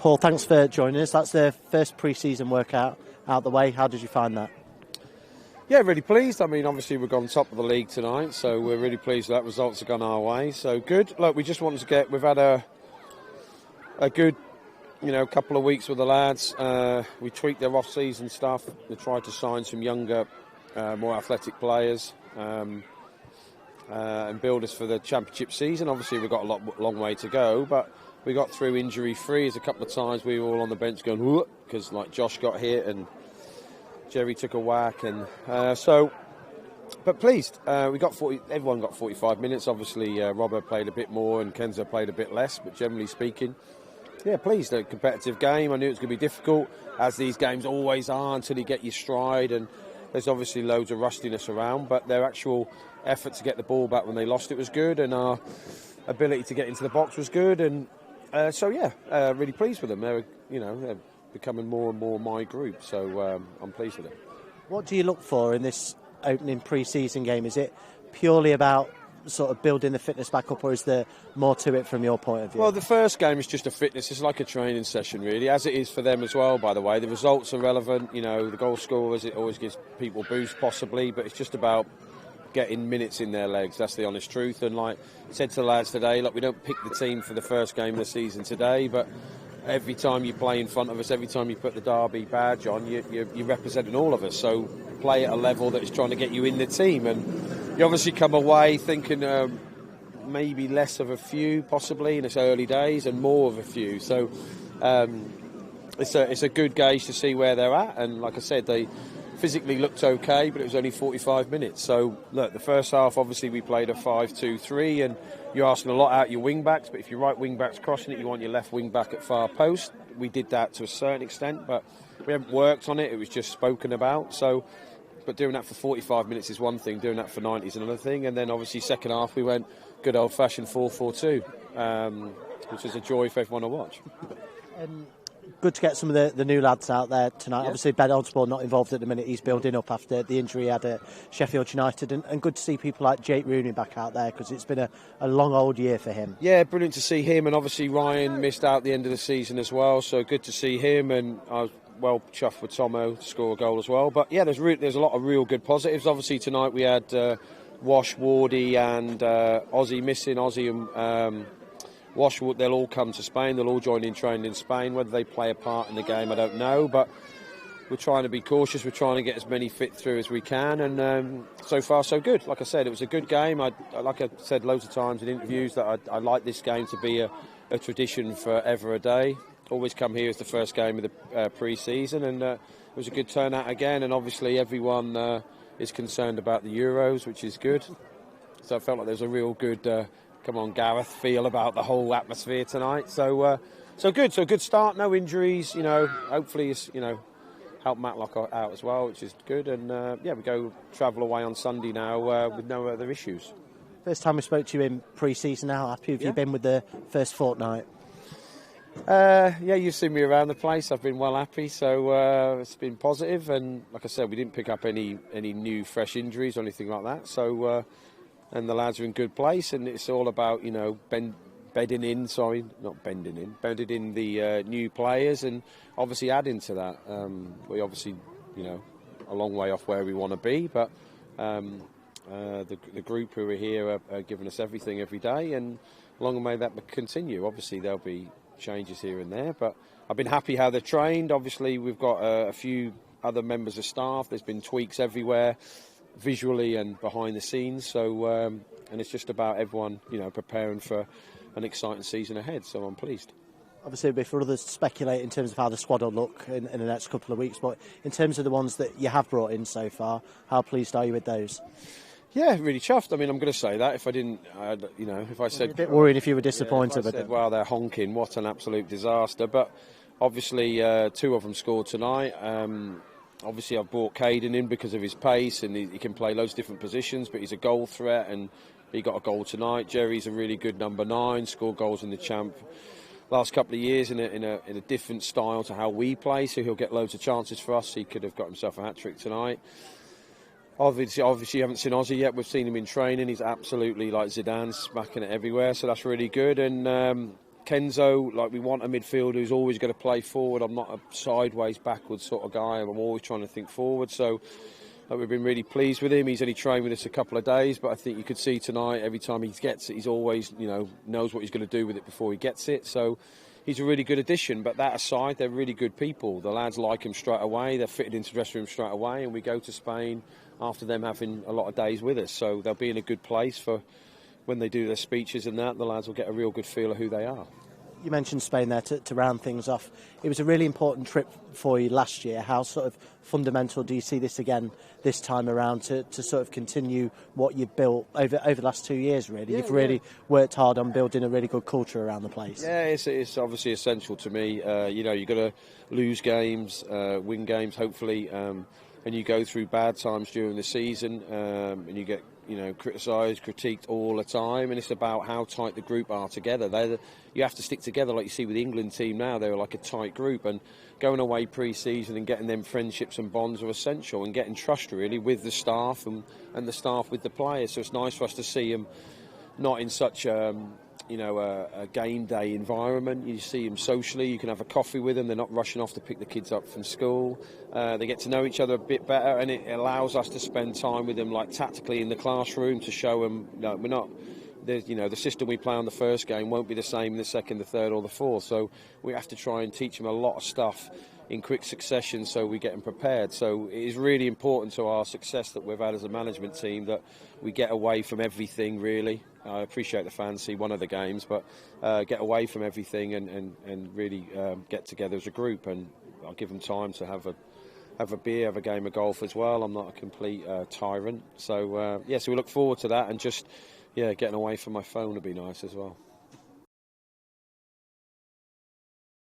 Paul, thanks for joining us. That's the first pre-season workout out the way. How did you find that? Yeah, really pleased. I mean, obviously we've gone top of the league tonight, so we're really pleased that results have gone our way. So good. Look, we just wanted to get. We've had a good, couple of weeks with the lads. We tweaked their off-season stuff. We tried to sign some younger, more athletic players and build us for the championship season. Obviously, we've got a long way to go, but we got through injury-free. As a couple of times we were all on the bench going, because like Josh got hit and Jerry took a whack, and but pleased. Everyone got 45 minutes. Obviously, Robbo played a bit more and Kenzo played a bit less, but generally speaking, yeah, pleased. A competitive game. I knew it was going to be difficult, as these games always are, until you get your stride, and there's obviously loads of rustiness around, but their actual effort to get the ball back when they lost it was good, and our ability to get into the box was good, and really pleased with them. They're becoming more and more my group, so I'm pleased with it. What do you look for in this opening pre-season game? Is it purely about sort of building the fitness back up, or is there more to it from your point of view? Well, the first game is just a fitness. It's like a training session, really, as it is for them as well, by the way. The results are relevant. The goal scorers, it always gives people boost, possibly, but it's just about getting minutes in their legs. That's the honest truth. And like I said to the lads today, look, we don't pick the team for the first game of the season today, but every time you play in front of us, every time you put the Derby badge on, you're representing all of us. So play at a level that is trying to get you in the team. And you obviously come away thinking maybe less of a few, possibly, in its early days, and more of a few. So it's a good gauge to see where they're at. And like I said, they physically looked okay, but it was only 45 minutes. So look, the first half, obviously we played a 5-2-3, and you're asking a lot out your wing-backs, but if your right wing-back's crossing it, you want your left wing-back at far post. We did that to a certain extent, but we haven't worked on it. It was just spoken about. So, but doing that for 45 minutes is one thing, doing that for 90 is another thing. And then obviously second half we went good old-fashioned 4-4-2, which is a joy for everyone to watch. Good to get some of the new lads out there tonight. Yeah. Obviously, Ben Osborne not involved at the minute. He's building up after the injury he had at Sheffield United. And good to see people like Jake Rooney back out there, because it's been a long old year for him. Yeah, brilliant to see him. And obviously Ryan missed out the end of the season as well. So good to see him. And I was well chuffed with Tomo to score a goal as well. But yeah, there's a lot of real good positives. Obviously tonight we had Wash, Wardy and Ozzy missing. Ozzy and Wash, they'll all come to Spain. They'll all join in training in Spain. Whether they play a part in the game, I don't know. But we're trying to be cautious. We're trying to get as many fit through as we can. And so far, so good. Like I said, it was a good game. Like I said loads of times in interviews, that I like this game to be a tradition for ever a day. Always come here as the first game of the pre-season. And it was a good turnout again. And obviously everyone is concerned about the Euros, which is good. So I felt like there was a real good... come on, Gareth, feel about the whole atmosphere tonight. So good. So good start. No injuries. Hopefully, it's, help Matlock out as well, which is good. And we go travel away on Sunday now with no other issues. First time we spoke to you in pre-season. How happy have you been with the first fortnight? You've seen me around the place. I've been well happy. So it's been positive. And like I said, we didn't pick up any new fresh injuries or anything like that. So. And the lads are in good place, and it's all about, bedding in the new players, and obviously adding to that. We obviously, a long way off where we want to be, but the group who are here are giving us everything every day, and long may that continue. Obviously there'll be changes here and there, but I've been happy how they're trained. Obviously we've got a few other members of staff. There's been tweaks everywhere, visually and behind the scenes, so and it's just about everyone preparing for an exciting season ahead, so I'm pleased. Obviously it'll be for others to speculate in terms of how the squad will look in the next couple of weeks, but in terms of the ones that you have brought in so far, how pleased are you with those? Yeah, really chuffed. I mean, I'm going to say that. If I didn't, if I said... a bit worried if you were disappointed with it. Well, they're honking, what an absolute disaster. But obviously two of them scored tonight. Obviously, I've brought Caden in because of his pace, and he can play loads of different positions, but he's a goal threat, and he got a goal tonight. Jerry's a really good number 9, scored goals in the champ last couple of years in a different style to how we play, so he'll get loads of chances for us. He could have got himself a hat-trick tonight. Obviously, you haven't seen Ozzy yet. We've seen him in training. He's absolutely like Zidane, smacking it everywhere, so that's really good. And Kenzo, like, we want a midfielder who's always going to play forward. I'm not a sideways, backwards sort of guy. I'm always trying to think forward. So we've been really pleased with him. He's only trained with us a couple of days, but I think you could see tonight, every time he gets it, he's always, knows what he's going to do with it before he gets it. So he's a really good addition. But that aside, they're really good people. The lads like him straight away. They're fitted into the dressing room straight away, and we go to Spain after them having a lot of days with us. So they'll be in a good place for when they do their speeches and that. The lads will get a real good feel of who they are. You mentioned Spain there to round things off. It was a really important trip for you last year. How sort of fundamental do you see this again this time around to sort of continue what you've built over the last 2 years, really? Yeah, you've really worked hard on building a really good culture around the place. Yeah, it's obviously essential to me. You've got to lose games, win games, hopefully, and you go through bad times during the season, and you get criticised, critiqued all the time, and it's about how tight the group are together. You have to stick together, like you see with the England team now. They're like a tight group, and going away pre-season and getting them friendships and bonds are essential, and getting trust really with the staff and the staff with the players. So it's nice for us to see them not in such a game day environment. You see them socially, you can have a coffee with them, they're not rushing off to pick the kids up from school. They get to know each other a bit better, and it allows us to spend time with them, like tactically in the classroom, to show them we're not, the system we play on the first game won't be the same in the second, the third or the fourth. So we have to try and teach them a lot of stuff in quick succession so we get them prepared. So it is really important to our success that we've had as a management team that we get away from everything, really. I appreciate the fans see one of the games, but get away from everything and really get together as a group. And I'll give them time to have a beer, have a game of golf as well. I'm not a complete tyrant. So, so we look forward to that, and just getting away from my phone would be nice as well.